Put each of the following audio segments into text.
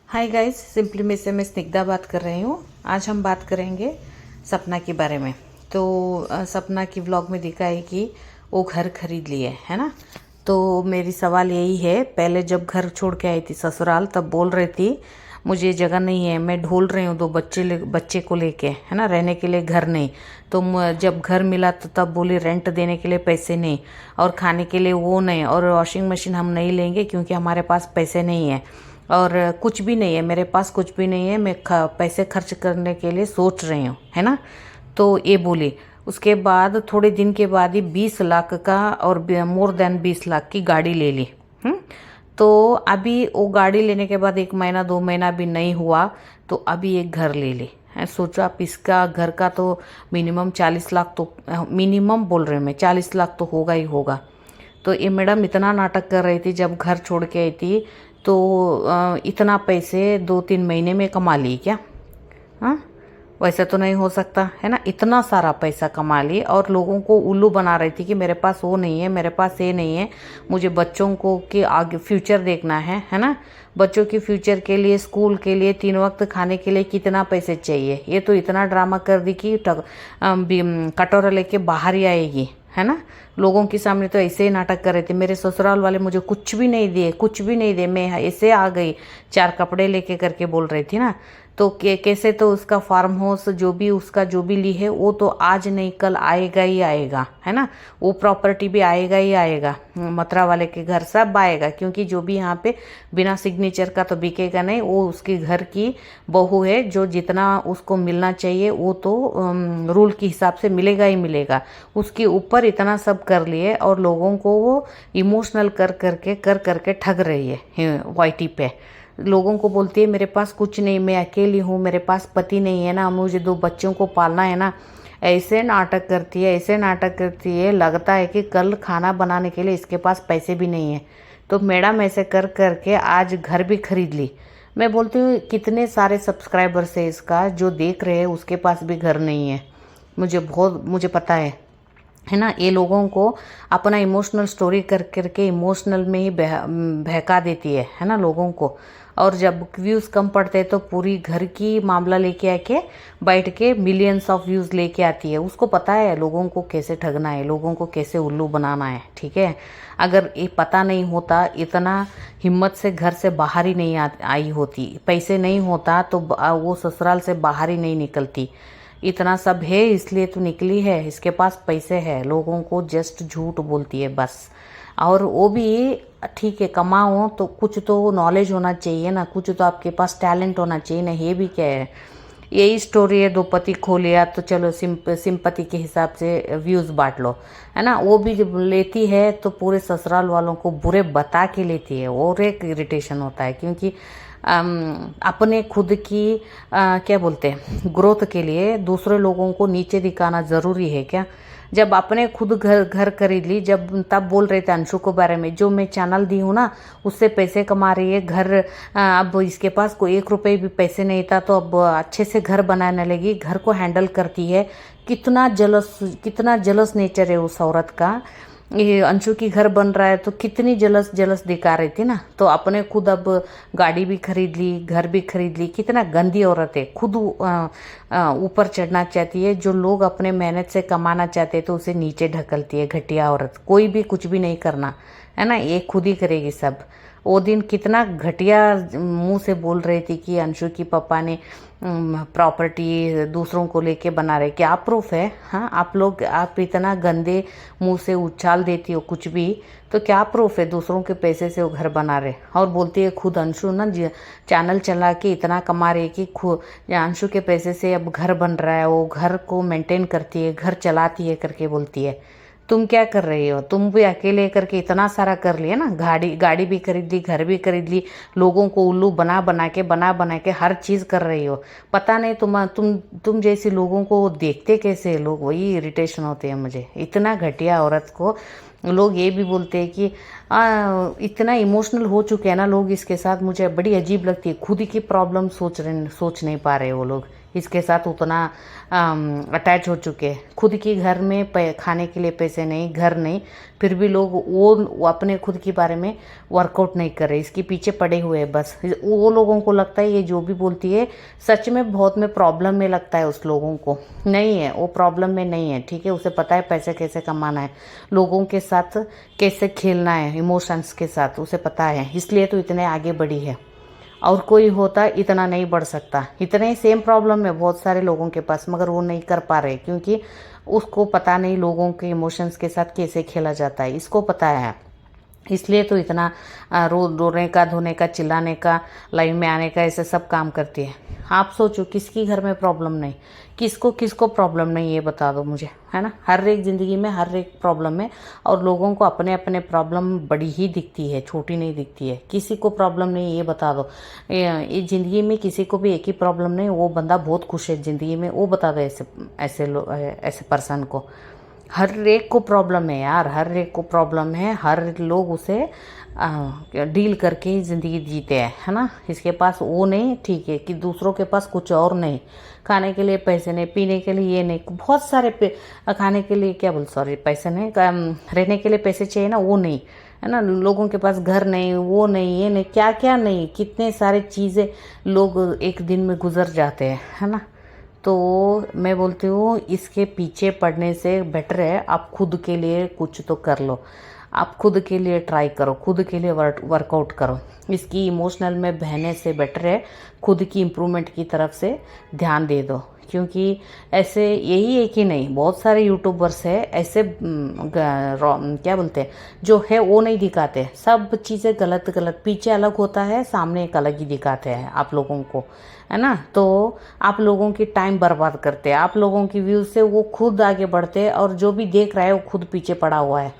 Hi guys, simply में से मैं स्निग्धा बात कर रही हूँ। आज हम बात करेंगे सपना के बारे में। तो सपना की व्लॉग में दिखा है कि वो घर खरीद लिए है ना। तो मेरी सवाल यही है, पहले जब घर छोड़ के आई थी ससुराल तब बोल रही थी मुझे जगह नहीं है, मैं ढूंढ रही हूँ 2 बच्चे को लेके है ना, रहने के लिए घर नहीं। तो जब घर मिला तो तब बोली रेंट देने के लिए पैसे नहीं, और खाने के लिए वो नहीं, और वॉशिंग मशीन हम नहीं लेंगे क्योंकि हमारे पास पैसे नहीं है, और कुछ भी नहीं है मेरे पास, कुछ भी नहीं है, मैं पैसे खर्च करने के लिए सोच रही हूँ है ना। तो ये बोली। उसके बाद थोड़े दिन के बाद ही 20 लाख का और मोर देन 20 लाख की गाड़ी ले ली। तो अभी वो गाड़ी लेने के बाद 1 महीना 2 महीना भी नहीं हुआ तो अभी एक घर ले ली है। सोचो आप, इसका घर का तो मिनिमम 40 लाख, तो मिनिमम बोल रहे हैं मैं, 40 लाख तो होगा ही होगा। तो ये मैडम इतना नाटक कर रही थी जब घर छोड़ के आई थी। तो इतना पैसे 2-3 महीने में कमा ली क्या? हाँ, वैसे तो नहीं हो सकता है ना। इतना सारा पैसा कमा ली और लोगों को उल्लू बना रही थी कि मेरे पास वो नहीं है, मेरे पास ये नहीं है, मुझे बच्चों को के आगे फ्यूचर देखना है ना। बच्चों की फ्यूचर के लिए, स्कूल के लिए, 3 वक्त खाने के लिए कितना पैसे चाहिए। ये तो इतना ड्रामा कर दी कि कटोरा लेके बाहर ही आएगी है ना। लोगों के सामने तो ऐसे ही नाटक कर रहे थे। मेरे ससुराल वाले मुझे कुछ भी नहीं दिए, कुछ भी नहीं दिए, मैं ऐसे आ गई 4 कपड़े लेके करके बोल रही थी ना। तो कैसे तो उसका फार्म हाउस जो भी उसका जो भी ली है वो तो आज नहीं कल आएगा ही आएगा है ना। वो प्रॉपर्टी भी आएगा ही आएगा, मथुरा वाले के घर सब आएगा, क्योंकि जो भी यहाँ पे बिना सिग्नेचर का तो बिकेगा नहीं। वो उसके घर की बहू है, जो जितना उसको मिलना चाहिए वो तो रूल के हिसाब से मिलेगा ही मिलेगा। उसके ऊपर इतना सब कर लिए और लोगों को वो इमोशनल कर करके ठग रही है वाईटी पे। लोगों को बोलती है मेरे पास कुछ नहीं, मैं अकेली हूँ, मेरे पास पति नहीं है ना, मुझे 2 बच्चों को पालना है ना। ऐसे नाटक करती है, ऐसे नाटक करती है, लगता है कि कल खाना बनाने के लिए इसके पास पैसे भी नहीं है। तो मैडम ऐसे कर करके आज घर भी खरीद ली। मैं बोलती हूँ कितने सारे सब्सक्राइबर्स है इसका जो देख रहे हैं, उसके पास भी घर नहीं है। मुझे पता है ना। ये लोगों को अपना इमोशनल स्टोरी कर करके इमोशनल में ही बहका देती है ना लोगों को। और जब व्यूज़ कम पड़ते हैं तो पूरी घर की मामला लेके आके बैठ के मिलियंस ऑफ व्यूज़ लेके आती है। उसको पता है लोगों को कैसे ठगना है, लोगों को कैसे उल्लू बनाना है, ठीक है। अगर ये पता नहीं होता, इतना हिम्मत से घर से बाहर ही नहीं आई होती, पैसे नहीं होता तो वो ससुराल से बाहर ही नहीं निकलती। इतना सब है इसलिए तो निकली है, इसके पास पैसे है, लोगों को जस्ट झूठ बोलती है बस। और वो भी ठीक है, कमाओ तो कुछ तो नॉलेज होना चाहिए ना, कुछ तो आपके पास टैलेंट होना चाहिए ना। ये भी क्या है, यही स्टोरी है, 2 पति खो लिया तो चलो सिंपति के हिसाब से व्यूज़ बांट लो है ना। वो भी जब लेती है तो पूरे ससुराल वालों को बुरे बता के लेती है, और एक इरिटेशन होता है क्योंकि अपने खुद की क्या बोलते हैं ग्रोथ के लिए दूसरे लोगों को नीचे दिखाना ज़रूरी है क्या? जब अपने खुद घर खरीद ली, जब तब बोल रहे थे अंशु को बारे में, जो मैं चैनल दी हूँ ना उससे पैसे कमा रही है, घर अब इसके पास कोई 1 रुपये भी पैसे नहीं था तो अब अच्छे से घर बनाने लगी, घर को हैंडल करती है। कितना जलस नेचर है उस औरत का। ये अंशु की घर बन रहा है तो कितनी जलस दिखा रही थी ना। तो अपने खुद अब गाड़ी भी खरीद ली, घर भी खरीद ली। कितना गंदी औरत है, खुद ऊपर चढ़ना चाहती है, जो लोग अपने मेहनत से कमाना चाहते हैं तो उसे नीचे ढकलती है। घटिया औरत, कोई भी कुछ भी नहीं करना है ना, ये खुद ही करेगी सब। वो दिन कितना घटिया मुंह से बोल रही थी कि अंशु की पापा ने प्रॉपर्टी दूसरों को लेके बना रहे। क्या प्रूफ है? हाँ, आप इतना गंदे मुंह से उछाल देती हो कुछ भी, तो क्या प्रूफ है दूसरों के पैसे से वो घर बना रहे? और बोलती है खुद अंशु ना चैनल चला के इतना कमा रही है कि खुद अंशु के पैसे से अब घर बन रहा है, वो घर को मेंटेन करती है, घर चलाती है करके बोलती है। तुम क्या कर रही हो? तुम भी अकेले करके इतना सारा कर लिया ना, गाड़ी भी खरीद ली, घर भी खरीद ली, लोगों को उल्लू बना के हर चीज़ कर रही हो। पता नहीं तुम जैसी लोगों को देखते कैसे लोग, वही इरिटेशन होते हैं मुझे। इतना घटिया औरत को लोग ये भी बोलते हैं कि इतना इमोशनल हो चुके हैं ना लोग इसके साथ। मुझे बड़ी अजीब लगती है, खुद की प्रॉब्लम सोच नहीं पा रहे वो लोग। इसके साथ उतना अटैच हो चुके हैं। खुद की घर में खाने के लिए पैसे नहीं, घर नहीं, फिर भी लोग वो अपने खुद के बारे में वर्कआउट नहीं कर रहे, इसके पीछे पड़े हुए हैं बस। वो लोगों को लगता है ये जो भी बोलती है सच में बहुत में प्रॉब्लम में लगता है, उस लोगों को नहीं है, वो प्रॉब्लम में नहीं है, ठीक है। उसे पता है पैसे कैसे कमाना है, लोगों के साथ कैसे खेलना है, इमोशंस के साथ उसे पता है, इसलिए तो इतने आगे बढ़ी है। और कोई होता इतना नहीं बढ़ सकता। इतने ही सेम प्रॉब्लम है बहुत सारे लोगों के पास, मगर वो नहीं कर पा रहे क्योंकि उसको पता नहीं लोगों के इमोशंस के साथ कैसे खेला जाता है, इसको पता है। इसलिए तो इतना रोने का, धोने का, चिल्लाने का, लाइव में आने का, ऐसे सब काम करती है। आप सोचो किसकी घर में प्रॉब्लम नहीं, किसको किसको प्रॉब्लम नहीं, ये बता दो मुझे, है ना। हर एक ज़िंदगी में हर एक प्रॉब्लम है, और लोगों को अपने अपने प्रॉब्लम बड़ी ही दिखती है, छोटी नहीं दिखती है। किसी को प्रॉब्लम नहीं, ये बता दो। ये ज़िंदगी में किसी को भी एक ही प्रॉब्लम नहीं, वो बंदा बहुत खुश है ज़िंदगी में, वो बता दो ऐसे पर्सन को। हर एक को प्रॉब्लम है यार, हर एक को प्रॉब्लम है, हर लोग उसे डील करके ही ज़िंदगी जीते हैं, है ना। इसके पास वो नहीं, ठीक है, कि दूसरों के पास कुछ और नहीं, खाने के लिए पैसे नहीं, पीने के लिए ये नहीं, बहुत सारे खाने के लिए क्या बोल, सॉरी, पैसे नहीं, रहने के लिए पैसे चाहिए ना, वो नहीं, है ना। लोगों के पास घर नहीं, वो नहीं, ये नहीं, क्या क्या नहीं, कितने सारे चीज़ें लोग एक दिन में गुजर जाते हैं, है ना। तो मैं बोलती हूँ इसके पीछे पड़ने से बेटर है आप खुद के लिए कुछ तो कर लो, आप खुद के लिए ट्राई करो, खुद के लिए वर्कआउट करो। इसकी इमोशनल में बहने से बेटर है खुद की इम्प्रूवमेंट की तरफ से ध्यान दे दो, क्योंकि ऐसे यही है कि नहीं, बहुत सारे यूट्यूबर्स है ऐसे क्या बोलते हैं, जो है वो नहीं दिखाते, सब चीज़ें गलत गलत, पीछे अलग होता है, सामने एक अलग ही दिखाते हैं आप लोगों को, है ना। तो आप लोगों की टाइम बर्बाद करते हैं, आप लोगों की व्यूज से वो खुद आगे बढ़ते हैं, और जो भी देख रहा है वो खुद पीछे पड़ा हुआ है।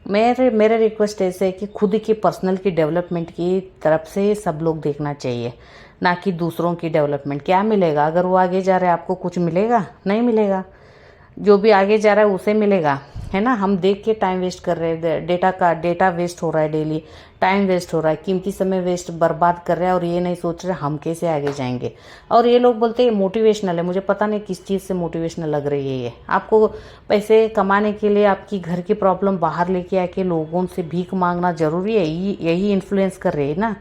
मेरे रिक्वेस्ट ऐसे है कि खुद की पर्सनल की डेवलपमेंट की तरफ से सब लोग देखना चाहिए, ना कि दूसरों की डेवलपमेंट। क्या मिलेगा अगर वो आगे जा रहे हैं, आपको कुछ मिलेगा? नहीं मिलेगा। जो भी आगे जा रहा है उसे मिलेगा, है ना। हम देख के टाइम वेस्ट कर रहे हैं, डेटा वेस्ट हो रहा है, डेली टाइम वेस्ट हो रहा है, कीमती समय वेस्ट बर्बाद कर रहे हैं, और ये नहीं सोच रहे हम कैसे आगे जाएंगे। और ये लोग बोलते हैं मोटिवेशनल है, मुझे पता नहीं किस चीज़ से मोटिवेशनल लग रही है ये। आपको पैसे कमाने के लिए आपकी घर की प्रॉब्लम बाहर लेके आके लोगों से भीख मांगना जरूरी है? यही इन्फ्लुएंस कर रही है ना।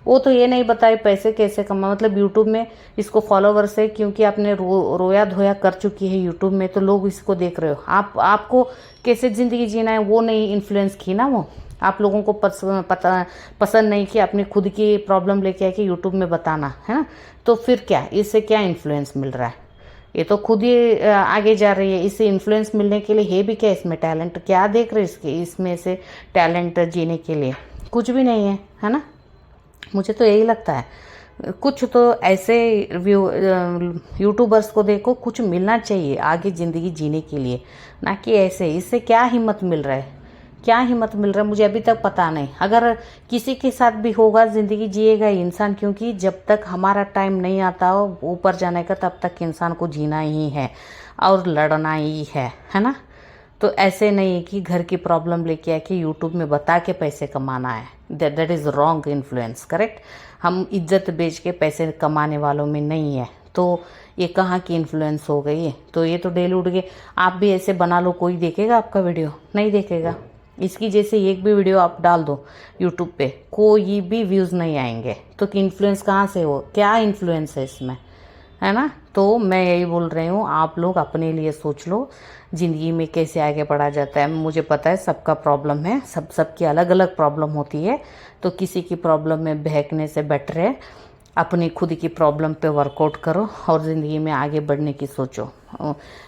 वो तो ये नहीं बताए पैसे कैसे कमा, मतलब यूट्यूब में इसको फॉलोवर्स है क्योंकि आपने रोया धोया कर चुकी है यूट्यूब में, तो लोग इसको देख रहे हो। आपको कैसे ज़िंदगी जीना है वो नहीं इन्फ्लुएंस की ना वो। आप लोगों को पसंद नहीं कि अपनी खुद की प्रॉब्लम लेके आके यूट्यूब में बताना, है ना। तो फिर क्या, इससे क्या इन्फ्लुएंस मिल रहा है? ये तो खुद ही आगे जा रही है, इससे इन्फ्लुएंस मिलने के लिए है भी क्या इसमें टैलेंट? क्या देख रहे इसमें से टैलेंट जीने के लिए? कुछ भी नहीं है ना। मुझे तो यही लगता है कुछ तो ऐसे यूट्यूबर्स को देखो, कुछ मिलना चाहिए आगे ज़िंदगी जीने के लिए, ना कि ऐसे। इससे क्या हिम्मत मिल रहा है, क्या हिम्मत मिल रहा है, मुझे अभी तक पता नहीं। अगर किसी के साथ भी होगा, ज़िंदगी जिएगा इंसान, क्योंकि जब तक हमारा टाइम नहीं आता हो ऊपर जाने का, तब तक इंसान को जीना ही है और लड़ना ही है ना। तो ऐसे नहीं कि घर की प्रॉब्लम लेके आके यूट्यूब में बता के पैसे कमाना है, that is wrong influence, correct. हम इज्जत बेच के पैसे कमाने वालों में नहीं है, तो ये कहाँ की इन्फ्लुएंस हो गई है? तो ये तो डेली उठ के आप भी ऐसे बना लो, कोई देखेगा आपका वीडियो? नहीं देखेगा। इसकी जैसे एक भी वीडियो आप डाल दो यूट्यूब पे, कोई भी व्यूज़ नहीं आएंगे, तो इन्फ्लुएंस कहाँ से हो? क्या इन्फ्लुएंस है इसमें, है ना। तो मैं यही बोल रही हूँ, आप लोग अपने लिए सोच लो ज़िंदगी में कैसे आगे बढ़ा जाता है। मुझे पता है सबका प्रॉब्लम है, सबकी अलग अलग प्रॉब्लम होती है, तो किसी की प्रॉब्लम में बहकने से बेटर है अपनी खुद की प्रॉब्लम पे वर्कआउट करो और ज़िंदगी में आगे बढ़ने की सोचो।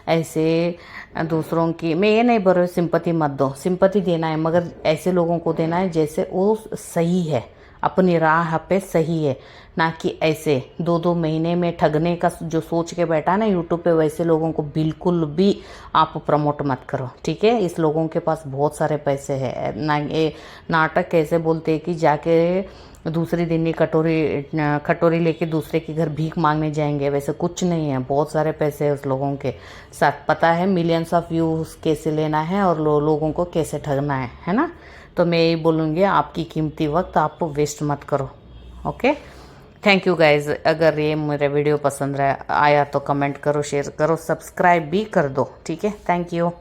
ऐसे दूसरों की, मैं ये नहीं बोल रही सिंपैथी मत दो, सिंपैथी देना है मगर ऐसे लोगों को देना है जैसे वो सही है, अपनी राह पे सही है, ना कि ऐसे 2-2 महीने में ठगने का जो सोच के बैठा ना यूट्यूब पे, वैसे लोगों को बिल्कुल भी आप प्रमोट मत करो, ठीक है। इस लोगों के पास बहुत सारे पैसे हैं ना। ये नाटक कैसे बोलते हैं कि जाके दूसरी दिन ही कटोरी लेके दूसरे के घर भीख मांगने जाएंगे, वैसे कुछ नहीं है। बहुत सारे पैसे है उस लोगों के साथ, पता है मिलियंस ऑफ व्यूज कैसे लेना है और लोगों को कैसे ठगना है ना। तो मैं यही बोलूँगी, आपकी कीमती वक्त आप वेस्ट मत करो, ओके। Thank you guys. अगर ये मेरा वीडियो पसंद आया तो कमेंट करो, शेयर करो, सब्सक्राइब भी कर दो, ठीक है। Thank you.